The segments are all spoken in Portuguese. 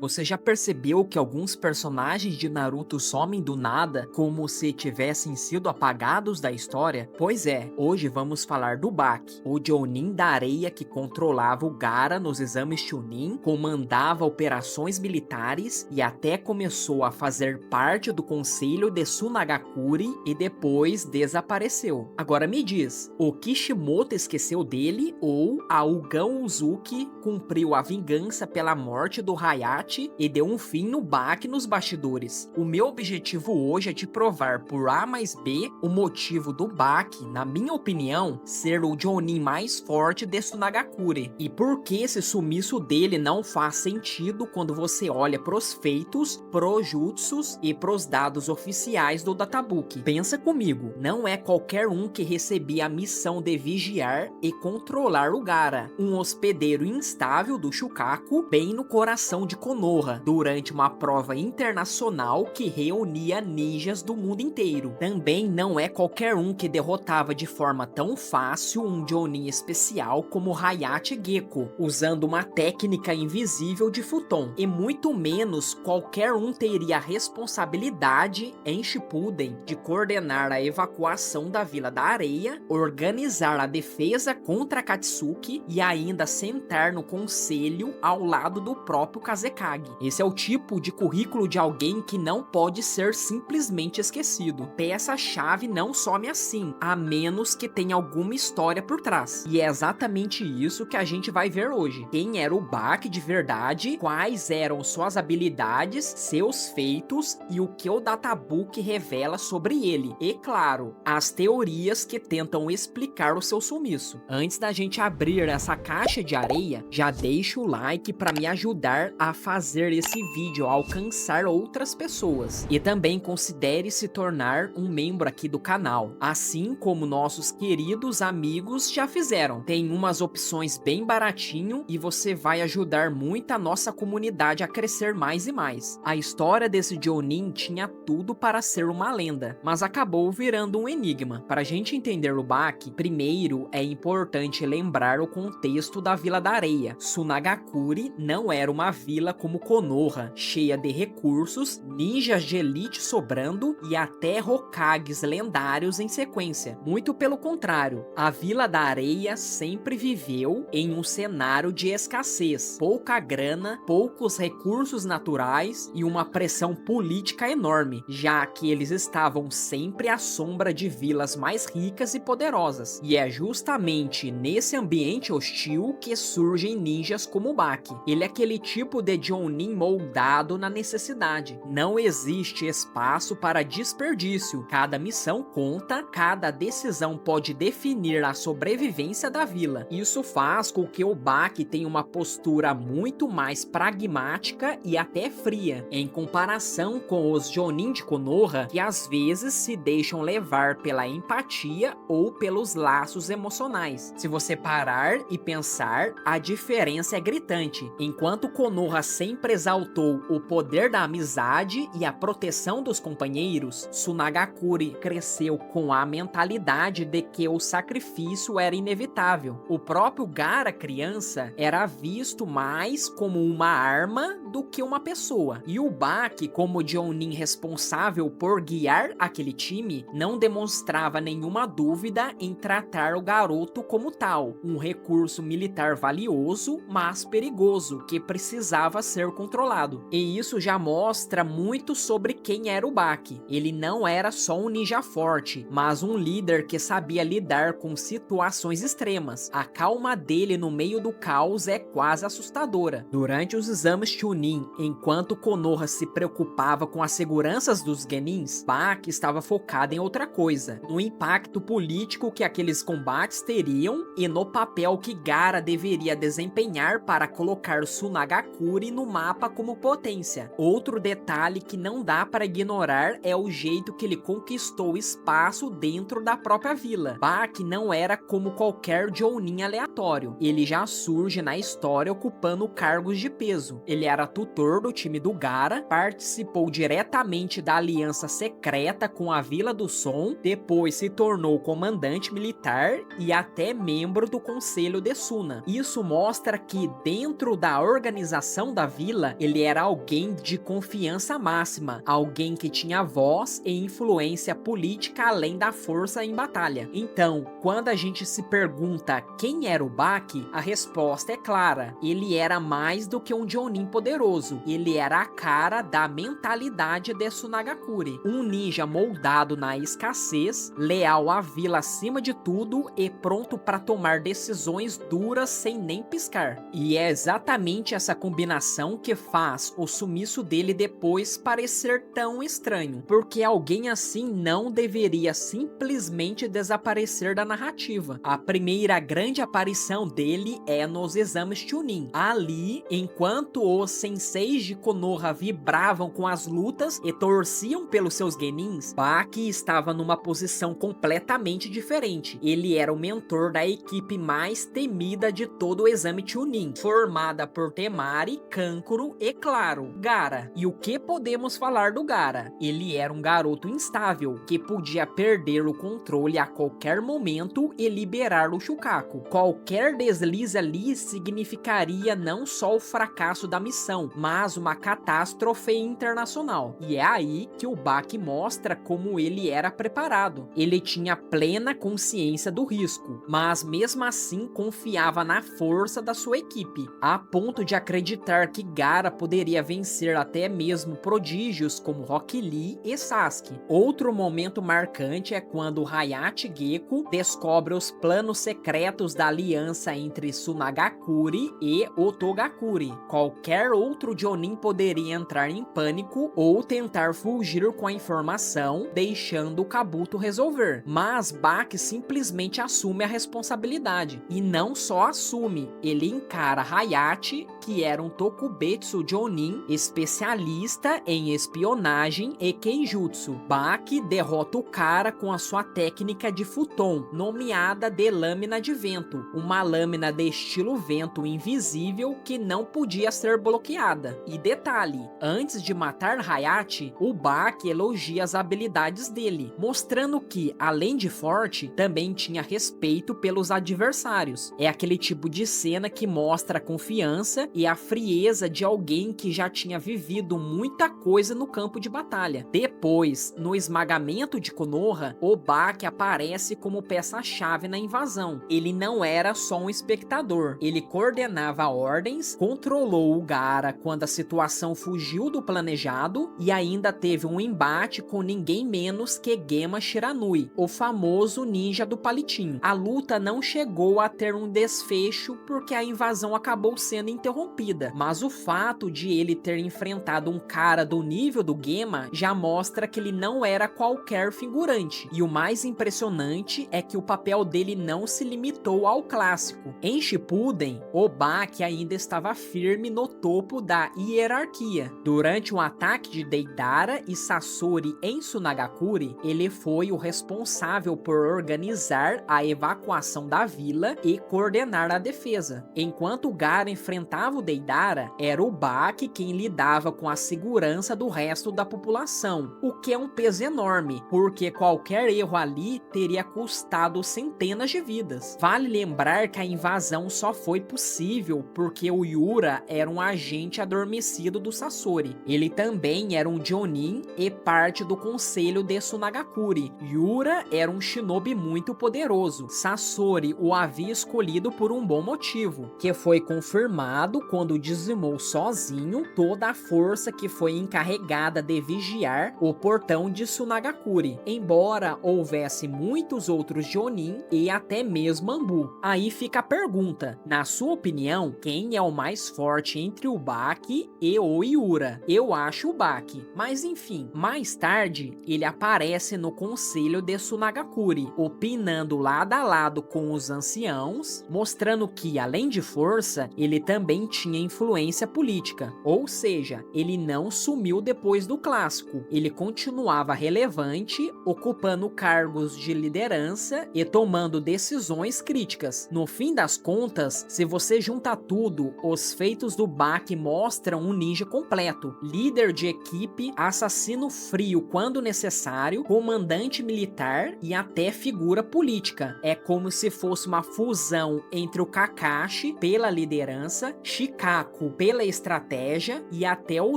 Você já percebeu que alguns personagens de Naruto somem do nada, como se tivessem sido apagados da história? Pois é, hoje vamos falar do Baki, o Jonin da areia que controlava o Gaara nos exames Chunin, comandava operações militares e até começou a fazer parte do conselho de Tsunagakure e depois desapareceu. Agora me diz, o Kishimoto esqueceu dele ou a Ugão Uzuki cumpriu a vingança pela morte do Hayate e deu um fim no Baki nos bastidores? O meu objetivo hoje é te provar por A mais B o motivo do Baki, na minha opinião, ser o Jonin mais forte de Tsunagakure e por que esse sumiço dele não faz sentido quando você olha pros feitos, pros jutsus e pros dados oficiais do databook. Pensa comigo, não é qualquer um que recebia a missão de vigiar e controlar o Gaara, um hospedeiro instável do Shukaku, bem no coração de Konoha, durante uma prova internacional que reunia ninjas do mundo inteiro. Também não é qualquer um que derrotava de forma tão fácil um Jonin especial como Hayate Gekko, usando uma técnica invisível de futon, e muito menos qualquer um teria a responsabilidade em Shippuden de coordenar a evacuação da Vila da Areia, organizar a defesa contra Katsuki e ainda sentar no conselho ao lado do próprio Kazekage. Esse é o tipo de currículo de alguém que não pode ser simplesmente esquecido. Peça-chave não some assim, a menos que tenha alguma história por trás. E é exatamente isso que a gente vai ver hoje. Quem era o Baki de verdade, quais eram suas habilidades, seus feitos e o que o databook revela sobre ele. E claro, as teorias que tentam explicar o seu sumiço. Antes da gente abrir essa caixa de areia, já deixa o like para me ajudar a fazer esse vídeo alcançar outras pessoas. E também considere se tornar um membro aqui do canal, assim como nossos queridos amigos já fizeram. Tem umas opções bem baratinho e você vai ajudar muito a nossa comunidade a crescer mais e mais. A história desse Jonin tinha tudo para ser uma lenda, mas acabou virando um enigma. Para a gente entender o Baki, primeiro é importante lembrar o contexto da Vila da Areia. Tsunagakure não era uma vila como Konoha, cheia de recursos, ninjas de elite sobrando e até Hokages lendários em sequência. Muito pelo contrário, a Vila da Areia sempre viveu em um cenário de escassez, pouca grana, poucos recursos naturais e uma pressão política enorme, já que eles estavam sempre à sombra de vilas mais ricas e poderosas. E é justamente nesse ambiente hostil que surgem ninjas como o Baki. Ele é aquele tipo de Jonin moldado na necessidade. Não existe espaço para desperdício. Cada missão conta, cada decisão pode definir a sobrevivência da vila. Isso faz com que o Baki tenha uma postura muito mais pragmática e até fria, em comparação com os Jonin de Konoha, que às vezes se deixam levar pela empatia ou pelos laços emocionais. Se você parar e pensar, a diferença é gritante. Enquanto Konoha sempre exaltou o poder da amizade e a proteção dos companheiros, Tsunagakure cresceu com a mentalidade de que o sacrifício era inevitável. O próprio Gaara criança era visto mais como uma arma do que uma pessoa. E o Baki, como Jonin responsável por guiar aquele time, não demonstrava nenhuma dúvida em tratar o garoto como tal, um recurso militar valioso, mas perigoso, que precisava ser controlado. E isso já mostra muito sobre quem era o Baki. Ele não era só um ninja forte, mas um líder que sabia lidar com situações extremas. A calma dele no meio do caos é quase assustadora. Durante os exames Chunin, enquanto Konoha se preocupava com as seguranças dos Genins, Baki estava focado em outra coisa, no impacto político que aqueles combates teriam e no papel que Gaara deveria desempenhar para colocar Tsunagakure no mapa como potência. Outro detalhe que não dá para ignorar é o jeito que ele conquistou espaço dentro da própria vila. Baki não era como qualquer Jonin aleatório. Ele já surge na história ocupando cargos de peso. Ele era tutor do time do Gaara, participou diretamente da aliança secreta com a Vila do Som, depois se tornou comandante militar e até membro do Conselho de Suna. Isso mostra que dentro da organização da vila, ele era alguém de confiança máxima, alguém que tinha voz e influência política além da força em batalha. Então, quando a gente se pergunta quem era o Baki, a resposta é clara. Ele era mais do que um Jonin poderoso. Ele era a cara da mentalidade de Sunagakure. Um ninja moldado na escassez, leal à vila acima de tudo e pronto para tomar decisões duras sem nem piscar. E é exatamente essa combinação que faz o sumiço dele depois parecer tão estranho, porque alguém assim não deveria simplesmente desaparecer da narrativa. A primeira grande aparição dele é nos exames Chunin. Ali, enquanto os senseis de Konoha vibravam com as lutas e torciam pelos seus genins, Baki estava numa posição completamente diferente. Ele era o mentor da equipe mais temida de todo o exame Chunin, formada por Temari, Kankuro e, claro, Gaara. E o que podemos falar do Gaara? Ele era um garoto instável, que podia perder o controle a qualquer momento e liberar o Shukaku. Qualquer deslize ali significaria não só o fracasso da missão, mas uma catástrofe internacional. E é aí que o Baki mostra como ele era preparado. Ele tinha plena consciência do risco, mas mesmo assim confiava na força da sua equipe, a ponto de acreditar que Gaara poderia vencer até mesmo prodígios como Rock Lee e Sasuke. Outro momento marcante é quando Hayate Gecko descobre os planos secretos da aliança entre Sunagakure e Otogakure. Qualquer outro Jonin poderia entrar em pânico ou tentar fugir com a informação, deixando o Kabuto resolver. Mas Baki simplesmente assume a responsabilidade. E não só assume, ele encara Hayate, que era um Tokubetsu Jonin, especialista em espionagem e Kenjutsu. Baki derrota o cara com a sua técnica de futon, nomeada de lâmina de vento, uma lâmina de estilo vento invisível que não podia ser bloqueada. E detalhe, antes de matar Hayate, o Baki elogia as habilidades dele, mostrando que, além de forte, também tinha respeito pelos adversários. É aquele tipo de cena que mostra a confiança e a frieza de alguém que já tinha vivido muita coisa no campo de batalha. Depois, no esmagamento de Konoha, o Baki aparece como peça-chave na invasão. Ele não era só um espectador, ele coordenava ordens, controlou o Gaara quando a situação fugiu do planejado e ainda teve um embate com ninguém menos que Gema Shiranui, o famoso ninja do palitinho. A luta não chegou a ter um desfecho porque a invasão acabou sendo interrompida, mas o fato de ele ter enfrentado um cara do nível do Gema já mostra que ele não era qualquer figurante. E o mais impressionante é que o papel dele não se limitou ao clássico. Em Shippuden, o Baki ainda estava firme no topo da hierarquia. Durante um ataque de Deidara e Sasori em Sunagakure, ele foi o responsável por organizar a evacuação da vila e coordenar a defesa. Enquanto Gaara enfrentava o Deidara, era o Baki quem lidava com a segurança do resto da população, o que é um peso enorme, porque qualquer erro ali teria custado centenas de vidas. Vale lembrar que a invasão só foi possível porque o Yura era um agente adormecido do Sasori. Ele também era um Jonin e parte do conselho de Sunagakure. Yura era um shinobi muito poderoso. Sasori o havia escolhido por um bom motivo, que foi confirmado quando dizimou sozinho toda a força que foi encarregada de vigiar o portão de Sunagakure, embora houvesse muitos outros Jonin e até mesmo Anbu. Aí fica a pergunta, na sua opinião, quem é o mais forte entre o Baki e o Yura? Eu acho o Baki, mas enfim, mais tarde ele aparece no conselho de Sunagakure, opinando lado a lado com os anciãos, mostrando que, além de força, ele também tinha influência política, ou seja, ele não sumiu depois do clássico, ele continuava relevante, ocupando cargos de liderança e tomando decisões críticas. No fim das contas, se você junta tudo, os feitos do Baki mostram um ninja completo, líder de equipe, assassino frio quando necessário, comandante militar e até figura política. É como se fosse uma fusão entre o Kakashi pela liderança, Shikaku pela estratégia e até o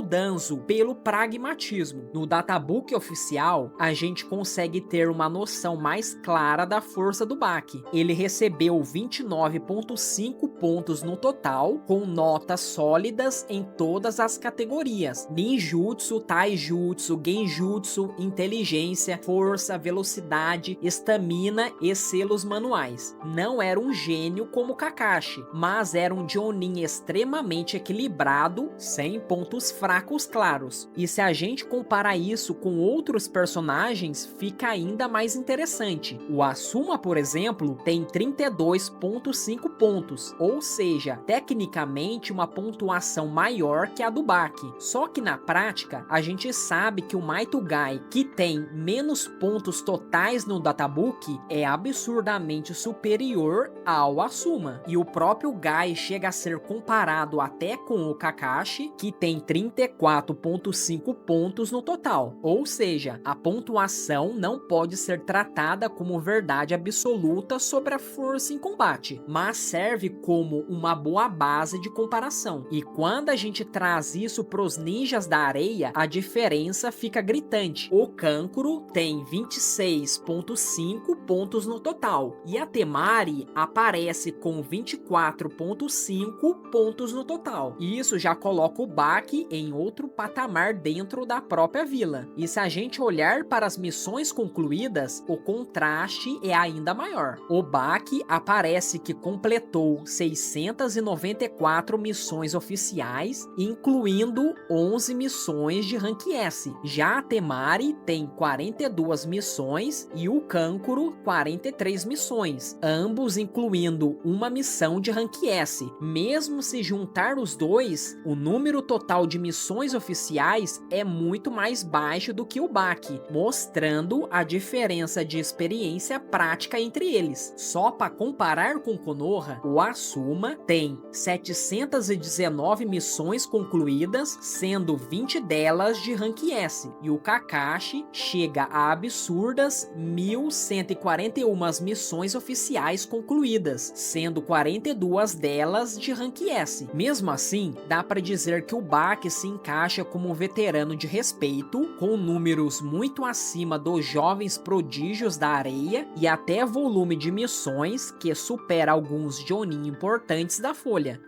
Danzo pelo pragmatismo. No databook oficial, a gente consegue ter uma noção mais clara da força do Baki. Ele recebeu 29,5 pontos no total, com notas sólidas em todas as categorias: ninjutsu, taijutsu, genjutsu, inteligência, força, velocidade, estamina e selos manuais. Não era um gênio como Kakashi, mas era um Jonin extremamente equilibrado, sem pontos fracos claros. E se a gente comparar isso com outros personagens, fica ainda mais interessante. O Asuma, por exemplo, tem 32,5 pontos, ou seja, tecnicamente uma pontuação maior que a do Baki. Só que na prática, a gente sabe que o Might Guy, que tem menos pontos totais no databook, é absurdamente superior ao Asuma. E o próprio Guy chega a ser comparado até com o Kakashi, que tem 34,5 pontos no total. Ou seja, a pontuação não pode ser tratada como verdade absoluta sobre a força em combate, mas serve como uma boa base de comparação. E quando a gente traz isso para os ninjas da areia, a diferença fica gritante. O Kankuro tem 26,5 pontos no total e a Temari aparece com 24,5 pontos no total. E isso já coloca o Baki em outro patamar dentro da própria vila. E se a gente olhar para as missões concluídas, o contraste é ainda maior. O Baki aparece que completou 694 missões oficiais, incluindo 11 missões de Rank S. Já a Temari tem 42 missões e o Kankuro 43 missões, ambos incluindo uma missão de Rank S. Mesmo se juntar os dois, o número total de missões oficiais é muito mais baixo do que o Baki, mostrando a diferença de experiência prática entre eles. Só para comparar com Konoha, o Asuma tem 719 missões concluídas, sendo 20 delas de Rank S, e o Kakashi chega a absurdas 1.141 missões oficiais concluídas, sendo 42 delas de Rank S. Mesmo assim, dá para dizer que o Baki se encaixa como um veterano de respeito, com números muito acima dos jovens prodígios da areia e até volume de missões que supera alguns Jonin importantes da Folha.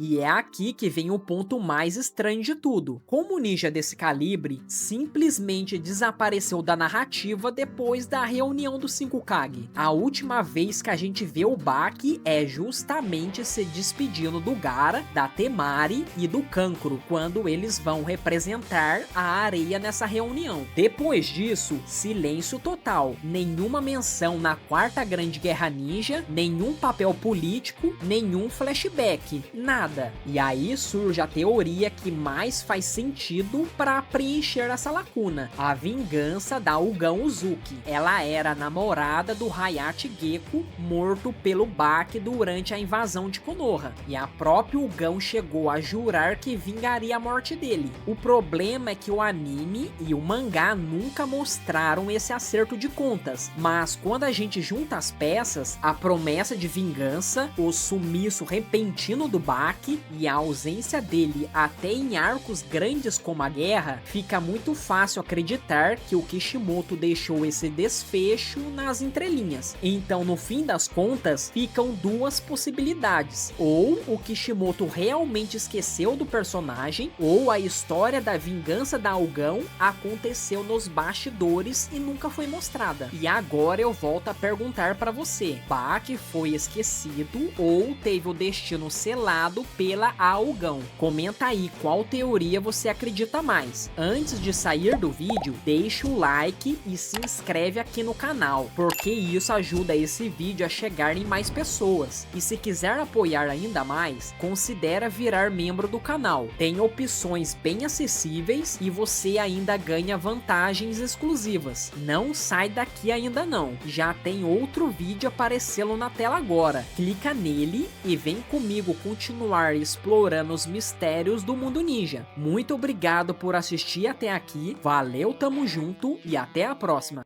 E é aqui que vem o ponto mais estranho de tudo. Como um ninja desse calibre simplesmente desapareceu da narrativa depois da reunião dos 5 Kage. A última vez que a gente vê o Baki é justamente se despedindo do Gaara, da Temari e do Kankuro, quando eles vão representar a areia nessa reunião. Depois disso, silêncio total. Nenhuma menção na Quarta Grande Guerra Ninja, nenhum papel político, nenhum flashback, nada. E aí surge a teoria que mais faz sentido para preencher essa lacuna: a vingança da Ugan Uzuki. Ela era a namorada do Hayate Gecko, morto pelo Baki durante a invasão de Konoha, e a própria Ugan chegou a jurar que vingaria a morte dele. O problema é que o anime e o mangá nunca mostraram esse acerto de contas, mas quando a gente junta as peças, a promessa de vingança, o sumiço repentino do Baki e a ausência dele até em arcos grandes como a guerra, fica muito fácil acreditar que o Kishimoto deixou esse desfecho nas entrelinhas. Então, no fim das contas, ficam duas possibilidades: ou o Kishimoto realmente esqueceu do personagem, ou a história da vingança da Ugan aconteceu nos bastidores e nunca foi mostrada. E agora eu volto a perguntar para você: Baki foi esquecido ou teve o destino selado pela Ugan? Comenta aí qual teoria você acredita mais. Antes de sair do vídeo, deixa o like e se inscreve aqui no canal, porque isso ajuda esse vídeo a chegar em mais pessoas. E se quiser apoiar ainda mais, considera virar membro do canal. Tem opções bem acessíveis e você ainda ganha vantagens exclusivas. Não sai daqui ainda não, já tem outro vídeo aparecendo na tela agora. Clica nele e vem comigo continuar continuar explorando os mistérios do mundo ninja. Muito obrigado por assistir até aqui, valeu, tamo junto e até a próxima!